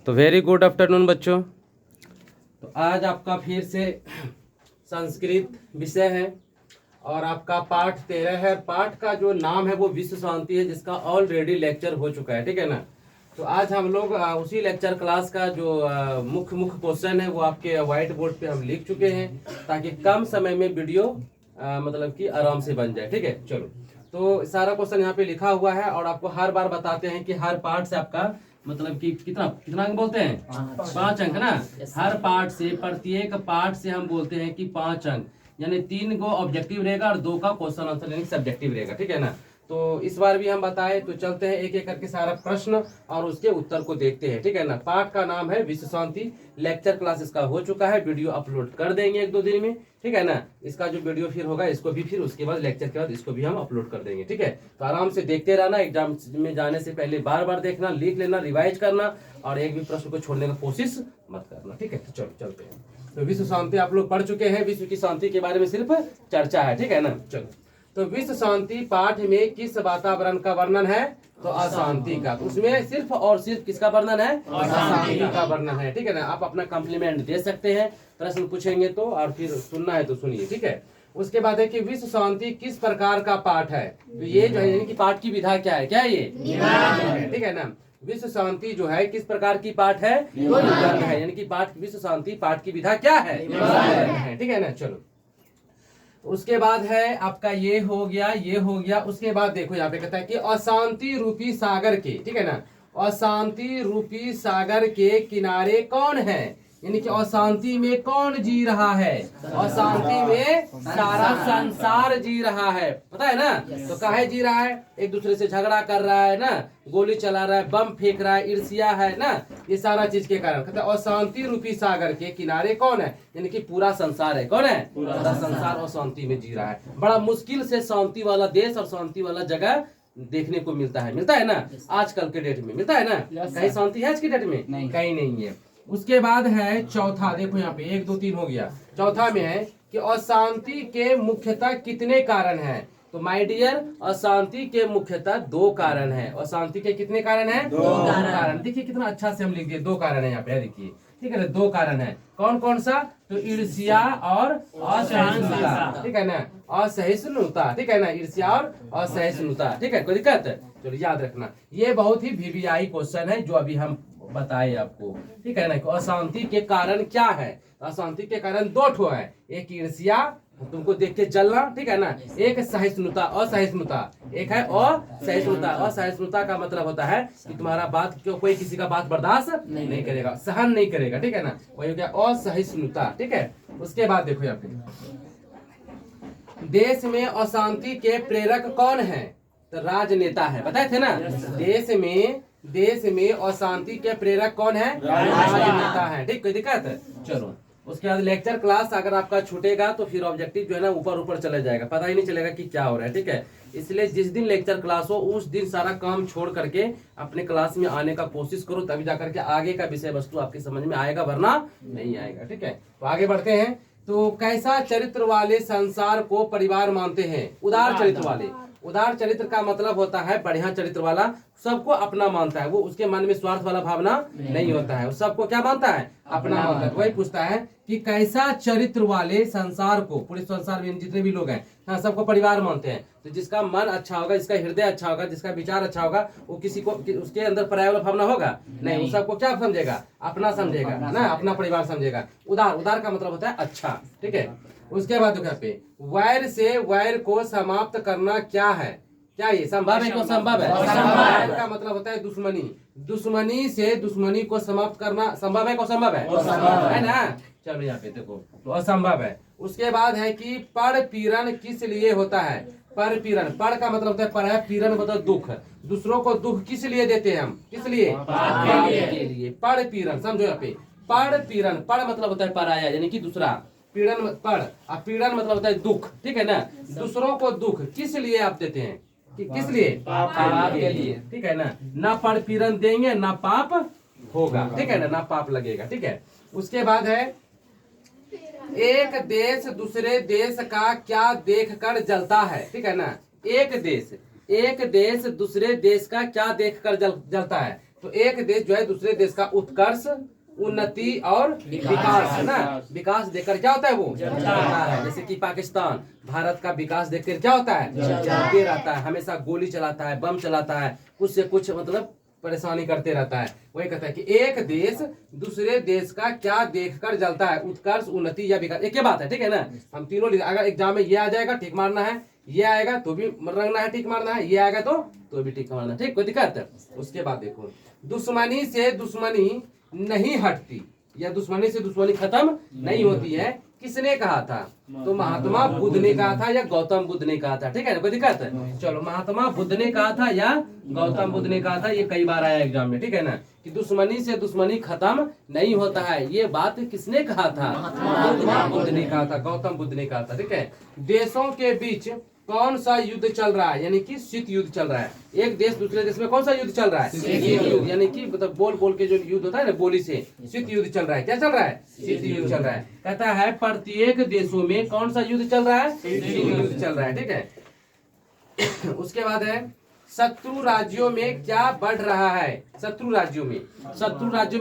तो very good afternoon बच्चों। तो आज आपका फिर से संस्कृत विषय है और आपका पाठ 13 है। पाठ का जो नाम है वो विश्व शांति है, जिसका ऑलरेडी लेक्चर हो चुका है, ठीक है ना। तो आज हम लोग उसी लेक्चर क्लास का जो मुख्य क्वेश्चन है वो आपके व्हाइट बोर्ड पे हम लिख चुके हैं, ताकि कम समय में वीडियो मतलब कि आराम से बन जाए, ठीक है। चलो, तो सारा क्वेश्चन यहाँ पे लिखा हुआ है और आपको हर बार बताते हैं कि हर पार्ट से आपका मतलब कि कितना कितना अंक बोलते हैं, 5 अंक ना। हर पार्ट से, प्रत्येक पार्ट से हम बोलते हैं कि 5 अंक, यानी 3 को ऑब्जेक्टिव रहेगा और 2 का क्वेश्चन आंसर यानी सब्जेक्टिव रहेगा, ठीक है ना। तो इस बार भी हम बताए, तो चलते हैं एक एक करके सारा प्रश्न और उसके उत्तर को देखते हैं, ठीक है ना। पाठ का नाम है विश्व शांति। लेक्चर क्लास इसका हो चुका है, वीडियो अपलोड कर देंगे 1-2 दिन में, ठीक है ना। इसका जो वीडियो फिर होगा इसको भी फिर उसके बाद लेक्चर के बाद इसको भी हम अपलोड कर देंगे, ठीक है। तो आराम से देखते रहना, एग्जाम में जाने से पहले बार बार देखना, लिख लेना, रिवाइज करना और एक भी प्रश्न को छोड़ने का कोशिश मत करना, ठीक है। तो चलो चलते हैं। तो विश्व शांति आप लोग पढ़ चुके हैं, विश्व की शांति के बारे में सिर्फ चर्चा है, ठीक है ना। चलो, तो विश्व शांति पाठ में किस वातावरण का वर्णन है, तो अशांति का। तो उसमें सिर्फ और सिर्फ किसका वर्णन है, अशांति का वर्णन है, ठीक है ना। आप अपना कॉम्प्लीमेंट दे सकते हैं, प्रश्न पूछेंगे तो, और फिर सुनना है तो सुनिए, ठीक है। उसके बाद है कि विश्व शांति किस प्रकार का पाठ है। तो ये जो है यानी कि पाठ की विधा क्या है, क्या है ये, ठीक है ना। विश्व शांति जो है किस प्रकार की पाठ है, तो निबंध है, यानी कि पाठ विश्व शांति पाठ की विधा क्या है, ठीक है ना। चलो, उसके बाद है आपका ये हो गया, ये हो गया। उसके बाद देखो यहाँ पे कहता है कि अशांति रूपी सागर के, ठीक है ना, अशांति रूपी सागर के किनारे कौन है, यानी कि अशांति में कौन जी रहा है। अशांति में सारा संसार जी रहा है, पता है ना। तो काहे जी रहा है, एक दूसरे से झगड़ा कर रहा है ना, गोली चला रहा है, बम फेंक रहा है, ईर्ष्या है ना, ये सारा चीज के कारण। कहता है अशांति रूपी सागर के किनारे कौन है, यानी कि पूरा संसार है। कौन है, पूरा संसार अशांति में जी रहा है। बड़ा मुश्किल से शांति वाला देश और शांति वाला जगह देखने को मिलता है ना, आजकल के डेट में मिलता है ना। कहीं शांति है आज की डेट में, कहीं नहीं है। उसके बाद है चौथा, देखो यहाँ पे 1 2 3 हो गया। चौथा में है कि अशांति के मुख्यतः कितने कारण हैं। तो माय डियर, अशांति के मुख्यतः 2 कारण हैं। अशांति के कितने कारण हैं, 2 कारण। देखिए कितना अच्छा से हम लिख दिए, 2 कारण है यहाँ पे, देखिए, ठीक है ना। 2 कारण है, कौन कौन सा, तो ईर्ष्या और असहिष्णुता, ठीक है ना। असहिष्णुता, ठीक है ना, ईर्ष्या और असहिष्णुता, ठीक है। कोई दिक्कत, चलो याद रखना। ये बहुत ही VVI क्वेश्चन है जो अभी हम बताए आपको, ठीक है ना। अशांति के कारण क्या है, अशांति के कारण 2 ठो है, एक ईर्ष्या, तुमको देख के जलना, ठीक है ना, एक सहिष्णुता, असहिष्णुता, एक है असहिष्णुता। असहिष्णुता का मतलब होता है कि तुम्हारा बात, कोई किसी का बात बर्दाश्त नहीं करेगा, सहन नहीं करेगा, ठीक है ना, वही हो गया असहिष्णुता, ठीक है। उसके बाद देखो यहाँ पे, देश में अशांति के प्रेरक कौन है, तो राजनेता है, बताए थे ना। देश में अशांति के प्रेरक कौन है, राजनेता है, ठीक। कोई दिक्कत, चलो। उसके बाद लेक्चर क्लास अगर आपका छूटेगा तो फिर ऑब्जेक्टिव जो है ना ऊपर ऊपर चले जाएगा, पता ही नहीं चलेगा कि क्या हो रहा है, ठीक है। इसलिए जिस दिन लेक्चर क्लास हो उस दिन सारा काम छोड़ करके अपने क्लास में आने का कोशिश करो, तभी जाकर के आगे का विषय वस्तु आपकी समझ में आएगा, वरना नहीं आएगा, ठीक है। तो आगे बढ़ते हैं। तो कैसा चरित्र वाले संसार को परिवार मानते हैं, उदार चरित्र वाले। उदार चरित्र का मतलब होता है बढ़िया चरित्र वाला, सबको अपना मानता है, वो उसके मन में स्वार्थ वाला भावना नहीं होता है, वो सबको क्या मानता है, अपना मानता है। वही पूछता है कि कैसा चरित्र वाले संसार को, पूरे संसार में जितने भी लोग हैं, हाँ, सबको परिवार मानते हैं। तो जिसका मन अच्छा होगा, जिसका हृदय अच्छा होगा, जिसका विचार अच्छा होगा, वो किसी को उसके अंदर पराया वाला भावना होगा नहीं, वो सबको क्या समझेगा, अपना समझेगा ना, अपना परिवार समझेगा। उदार, उदार का मतलब होता है अच्छा, ठीक है। उसके बाद यहाँ पे वैर से वैर को समाप्त करना क्या है, क्या ये संभव है, क्यों संभव है। वैर का मतलब होता है दुश्मनी, दुश्मनी से दुश्मनी को समाप्त करना संभव है, क्यों संभव है ना। चलो यहाँ पे देखो, तो असंभव है। उसके बाद है कि पर पीड़न किस लिए होता है, पर पीड़न, पर का मतलब होता है पर है, पीड़न मतलब दुख, दूसरों को दुख किस लिए देते हैं हम, किस लिए, के लिए। पर पीड़न समझो यहाँ पे, पर पीड़न, पर मतलब होता है पराया यानी कि दूसरा, पीड़न पर, और पीड़न मतलब होता है दुख, ठीक है ना। दूसरों को दुख किस लिए आप देते हैं, किस लिए, पाप के लिए, ठीक है ना। ना पर पीड़न देंगे ना पाप होगा, ठीक है ना पाप लगेगा, ठीक है। उसके बाद है एक देश दूसरे देश का क्या देखकर जलता है, ठीक है ना। एक देश दूसरे देश का क्या देखकर जलता है, तो एक देश जो है दूसरे देश का उत्कर्ष, उन्नति और विकास है ना, विकास देखकर क्या होता है वो जलता है। जैसे कि पाकिस्तान भारत का विकास देखकर क्या होता है जलते रहता है, हमेशा गोली चलाता है, बम चलाता है, कुछ से कुछ मतलब परेशानी करते रहता है। वही कहता है कि एक देश दूसरे देश का क्या देखकर जलता है, उत्कर्ष, उन्नति या विकास। एक ही बात है, ठीक है ना। हम तीनों अगर एग्जाम में ये आ जाएगा ठीक मारना है, ये आएगा तो भी रंगना है ठीक मारना है, ये आएगा तो भी ठीक मारना है, ठीक, कोई दिक्कत है। उसके बाद देखो, दुश्मनी से दुश्मनी नहीं हटती या दुश्मनी से दुश्मनी खत्म नहीं होती है, किसने कहा था? तो महात्मा बुद्ध ने कहा था या गौतम बुद्ध ने कहा था, ठीक है ना, कोई दिक्कत है। चलो, महात्मा बुद्ध ने कहा था या गौतम बुद्ध ने कहा था, ये कई बार आया एग्जाम में, ठीक है ना, कि दुश्मनी से दुश्मनी खत्म नहीं होता है, ये बात किसने कहा था? महात्मा बुद्ध ने कहा था, गौतम बुद्ध ने कहा था, ठीक है। देशों के बीच कौन सा युद्ध चल रहा है? यानी कि शीत युद्ध चल रहा है। एक देश दूसरे देश में कौन सा युद्ध चल रहा है? शीत युद्ध, यानी कि मतलब बोल के जो युद्ध होता है ना, बोली से, शीत युद्ध चल रहा है। क्या चल रहा है? शीत युद्ध चल रहा है। कहता है प्रत्येक देशों में कौन सा युद्ध चल रहा है? शीत युद्ध चल रहा है, ठीक है। उसके बाद है, शत्रु राज्यों में क्या बढ़ रहा है? शत्रु राज्यों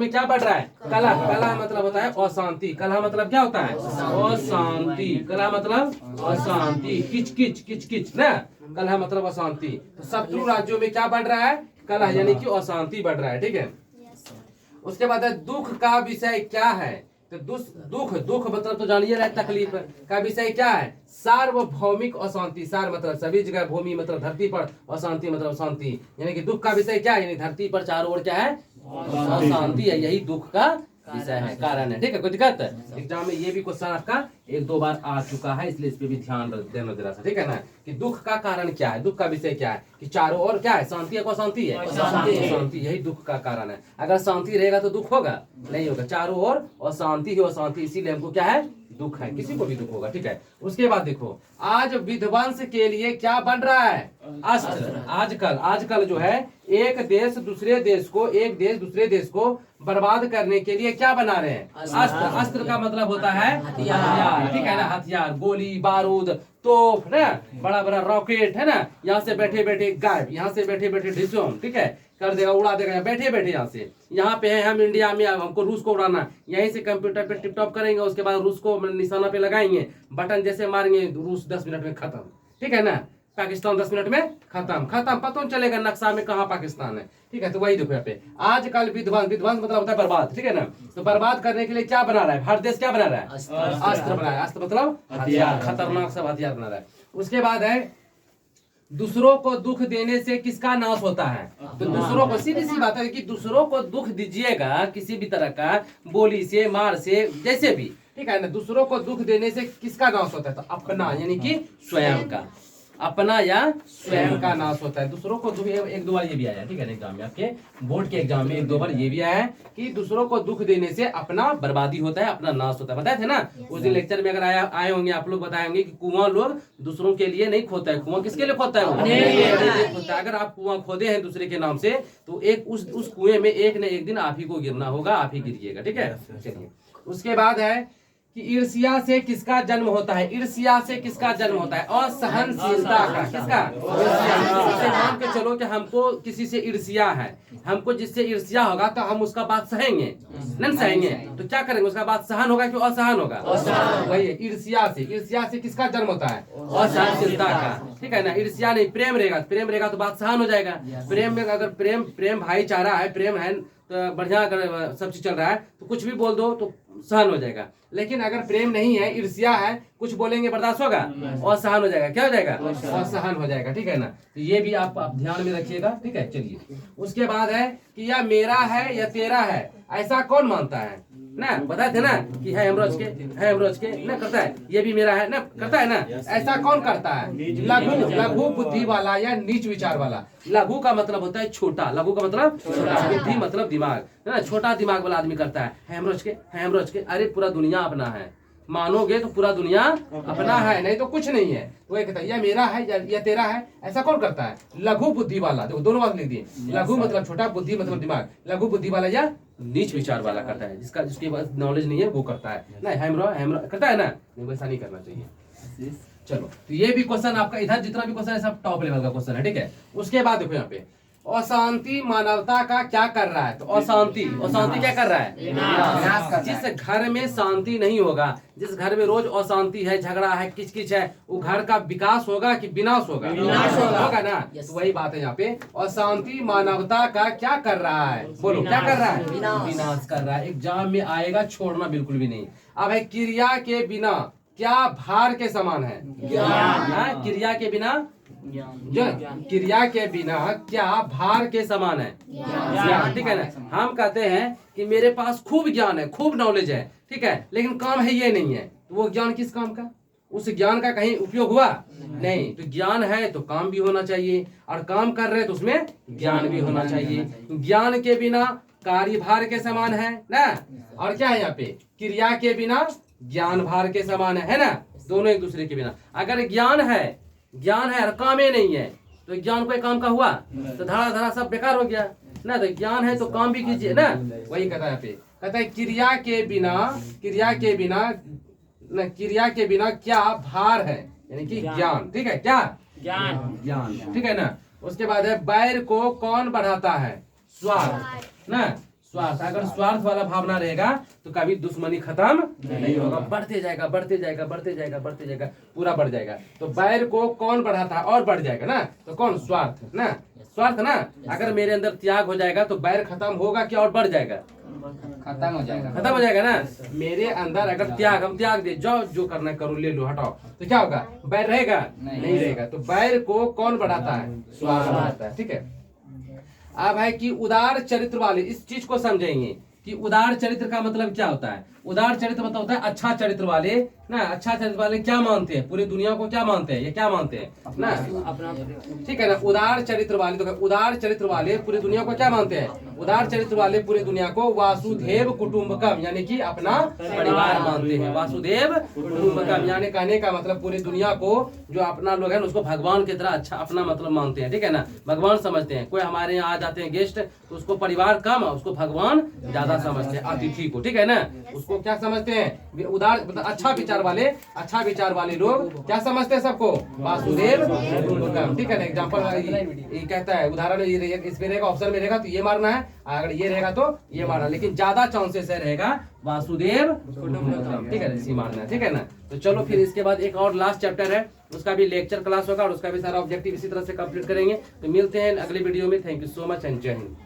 में क्या बढ़ रहा है? कलह। कलह मतलब होता है अशांति। कलह मतलब क्या होता है? अशांति। कलह मतलब अशांति, किच ना, कलह मतलब अशांति। तो शत्रु राज्यों में क्या बढ़ रहा है? कलह, यानी कि अशांति बढ़ रहा है, ठीक है। उसके बाद है, दुख का विषय क्या है? तो दुख मतलब तो जानिए रहा, तकलीफ का विषय क्या है? सार्वभौमिक अशांति। सार मतलब सभी जगह, भूमि मतलब धरती पर, अशांति मतलब अशांति, यानी कि दुख का विषय क्या है? यानी धरती पर चारों ओर क्या है? अशांति है, यही दुख का विषय है, कारण है, ठीक है, कोई दिक्कत है। एग्जाम में ये भी क्वेश्चन आपका एक दो बार आ चुका है, इसलिए इस पे भी ध्यान देना जरा सा, ठीक है ना, कि दुख का कारण क्या है, दुख का विषय क्या है, कि चारों ओर क्या है? शांति है, को शांति है, शांति, यही दुख का कारण है। अगर शांति रहेगा तो दुख होगा नहीं होगा, चारों ओर अशांति ही अशांति, इसीलिए हमको क्या है? दुख है, किसी को भी दुख होगा, ठीक है। उसके बाद देखो, आज विध्वंस के लिए क्या बन रहा है? अस्त्र। आजकल जो है, एक देश दूसरे देश को बर्बाद करने के लिए क्या बना रहे हैं? अस्त्र। अस्त्र का मतलब होता है हथियार, ठीक है ना, हथियार, गोली बारूद, तोप ना, बड़ा बड़ा रॉकेट है ना, यहाँ से बैठे बैठे गायब, यहाँ से बैठे बैठे ढिसोम, ठीक है, कर देगा, उड़ा देगा, बैठे बैठे यहाँ पे है हम इंडिया में, हमको रूस को उड़ाना, यहीं से कंप्यूटर पे टिप-टॉप करेंगे, उसके बाद रूस को निशाना पे लगाएंगे, बटन जैसे मारेंगे, रूस 10 मिनट में खत्म, ठीक है ना, पाकिस्तान 10 मिनट में खत्म, पता नहीं चलेगा नक्शा में कहाँ पाकिस्तान है, ठीक है। तो वही देखो यहाँ पे, आजकल विध्वंस मतलब होता है बर्बाद, ठीक है ना। तो बर्बाद करने के लिए क्या बना रहा है? हर देश क्या बना रहा है? अस्त्र बना रहा है। अस्त्र मतलब हथियार, खतरनाक सब हथियार बना रहा है। उसके बाद है, दूसरों को दुख देने से किसका नाश होता है? तो दूसरों को, सीधी सी बात है कि दूसरों को दुख दीजिएगा किसी भी तरह का, बोली से, मार से, जैसे भी, ठीक है ना, दूसरों को दुख देने से किसका नाश होता है? तो अपना, यानी कि स्वयं का, अपना या स्वयं का नाश होता है। दूसरों को दुख, एक दो बार ये भी आया, ठीक है ना, एग्जाम में, आपके बोर्ड के एग्जाम में एक दो बार ये भी आया है कि दूसरों को दुख देने से अपना बर्बादी होता है, अपना नाश होता है। बताए थे ना उस दिन लेक्चर में, अगर आए होंगे आप लोग, बताए होंगे कि कुआं लोग दूसरों के लिए नहीं खोता है, कुआं किसके लिए खोता है? खोता है। अगर आप कुआं खोदे हैं दूसरे के नाम से, तो एक उस कुएं में एक न एक दिन आप ही को गिरना होगा, आप ही गिरिएगा, ठीक है। चलिए, उसके बाद है कि ईर्ष्या से किसका जन्म होता है? ईर्ष्या से किसका जन्म होता है? असहनशीलता का। किसका? ईर्ष्या। मान के चलो कि हमको किसी से ईर्ष्या है, हमको जिससे ईर्ष्या होगा तो हम उसका बात सहेंगे, नहीं सहेंगे तो क्या करेंगे? उसका बात सहन होगा कि असहन होगा? वही है ईर्ष्या से। ईर्ष्या से किसका जन्म होता है? असहनशीलता का, ठीक है ना। ईर्ष्या नहीं, प्रेम रहेगा तो बात सहन हो जाएगा। प्रेम में अगर प्रेम भाईचारा है, प्रेम है तो बढ़िया, अगर सब चीज चल रहा है तो कुछ भी बोल दो तो सहन हो जाएगा। लेकिन अगर प्रेम नहीं है, ईर्ष्या है, कुछ बोलेंगे बर्दाश्त होगा? असहन हो जाएगा। क्या हो जाएगा? असहन हो जाएगा, ठीक है ना। तो ये भी आप ध्यान में रखिएगा, ठीक है। चलिए, उसके बाद है कि यह मेरा है या तेरा है, ऐसा कौन मानता है ना? बताए थे ना कि है अमरोज के ना, करता है, ये भी मेरा है ना, करता है ना। ऐसा कौन करता है? लघु बुद्धि वाला या नीच विचार वाला। लघु का मतलब होता है छोटा, लघु का मतलब छोटा, बुद्धि मतलब दिमाग है ना, छोटा दिमाग वाला आदमी करता है अमरोज के, अरे पूरा दुनिया अपना है, मानोगे तो पूरा दुनिया अपना है, नहीं तो कुछ नहीं है। वो कहता है यह मेरा है या तेरा है, ऐसा कौन करता है? लघु बुद्धि वाला। देखो दोनों बात लिख दिए, लघु मतलब छोटा, बुद्धि मतलब दिमाग। लघु बुद्धि वाला या नीच विचार वाला करता है, जिसके पास नॉलेज नहीं है वो करता है ना। हेमरो करता है ना, नहीं वैसा नहीं करना चाहिए। चलो, तो ये भी क्वेश्चन आपका, इधर जितना भी क्वेश्चन है सब टॉप लेवल का क्वेश्चन है, ठीक है। उसके बाद देखो यहाँ पे, अशांति मानवता का क्या कर रहा है? तो अशांति क्या कर रहा है? विनाश। जिस घर में शांति नहीं होगा, जिस घर में रोज अशांति है, झगड़ा है, किचकिच है, वो घर का विकास होगा कि विनाश होगा? विनाश होगा ना। तो वही बात है यहाँ पे, अशांति मानवता का क्या कर रहा है? बोलो क्या कर रहा है? विनाश कर रहा है। एग्जाम में आएगा, छोड़ना बिल्कुल भी नहीं। अब है क्रिया के बिना क्या भार के समान है? ज्ञान। क्रिया के बिना क्रिया के बिना क्या भार के समान है? ज्ञान। ठीक है ना। हम कहते हैं कि मेरे पास खूब ज्ञान है, खूब नॉलेज है, ठीक है, लेकिन काम है ये नहीं है, तो वो ज्ञान किस काम का? उस ज्ञान का कहीं उपयोग हुआ? नहीं। तो ज्ञान है तो काम भी होना चाहिए, और काम कर रहे तो उसमें ज्ञान भी होना चाहिए। ज्ञान के बिना कार्यभार के समान है ना। और क्या है यहाँ पे? क्रिया के बिना ज्ञान भार के समान है ना। दोनों एक दूसरे के बिना। अगर ज्ञान है और काम ही नहीं है, तो ज्ञान कोई काम का हुआ? तो धड़ा धड़ा सब बेकार हो गया ना। तो ज्ञान है तो काम भी कीजिए ना। वही कहता है यहाँ पे, कहता है क्रिया के बिना क्या भार है, यानी कि ज्ञान। ठीक है, क्या? ज्ञान। ठीक है ना। उसके बाद है बैर को कौन बढ़ाता है? स्वार्थ ना। स्वार्थ। अगर स्वार्थ वाला भावना रहेगा तो कभी दुश्मनी खत्म नहीं होगा, बढ़ते जाएगा, पूरा बढ़ जाएगा। तो बैर को कौन बढ़ाता है? और बढ़ जाएगा ना। तो कौन? स्वार्थ ना। स्वार्थ ना। अगर मेरे अंदर त्याग हो जाएगा तो बैर खत्म होगा क्या और बढ़ जाएगा? खत्म हो जाएगा ना। मेरे अंदर अगर त्याग, हम त्याग दे, जाओ जो करना करो, ले लो, हटाओ, तो क्या होगा? बैर रहेगा? नहीं रहेगा। तो बैर को कौन बढ़ाता है? स्वार्थ बढ़ाता है। ठीक है। अब है कि उदार चरित्र वाले, इस चीज को समझेंगे कि उदार चरित्र का मतलब क्या होता है। उदार चरित्र मतलब होता है अच्छा चरित्र वाले ना। अच्छा चरित्र वाले क्या मानते हैं? पूरी दुनिया को क्या मानते हैं? ये क्या मानते हैं ना? अपना। ठीक है ना। उदार चरित्र वाले, तो उदार चरित्र वाले पूरी दुनिया को क्या मानते हैं? उदार चरित्र वाले पूरी दुनिया को वासुदेव कुटुंबकम, यानी कि अपना परिवार मानते हैं। वासुदेव कुटुंबकम यानी कहने का मतलब पूरी दुनिया को जो अपना लोग है उसको भगवान की तरह अच्छा अपना मतलब मानते हैं। ठीक है ना। भगवान समझते हैं। कोई हमारे यहाँ आ जाते हैं गेस्ट, तो उसको परिवार कम, उसको भगवान ज्यादा समझते हैं, अतिथि को। ठीक है ना। उसको क्या समझते हैं? उदार मतलब अच्छा विचार वाले लोग क्या समझते हैं? सबको वासुदेव कुटुंबकम। ठीक है ना। एग्जाम्पल ये कहता है, उदाहरण इसमें रहेगा, ऑप्शन में रहेगा तो ये मारना है, अगर ये रहेगा तो ये मारना, लेकिन ज्यादा चांसेस है रहेगा वासुदेव कुटुंबकम। ठीक है, इसी मारना है। ठीक है ना। तो चलो फिर इसके बाद एक और लास्ट चैप्टर है, उसका भी लेक्चर क्लास होगा और उसका भी सारा ऑब्जेक्टिव इसी तरह से कंप्लीट करेंगे। तो मिलते हैं अगले वीडियो में। Thank you so much and जय हिंद।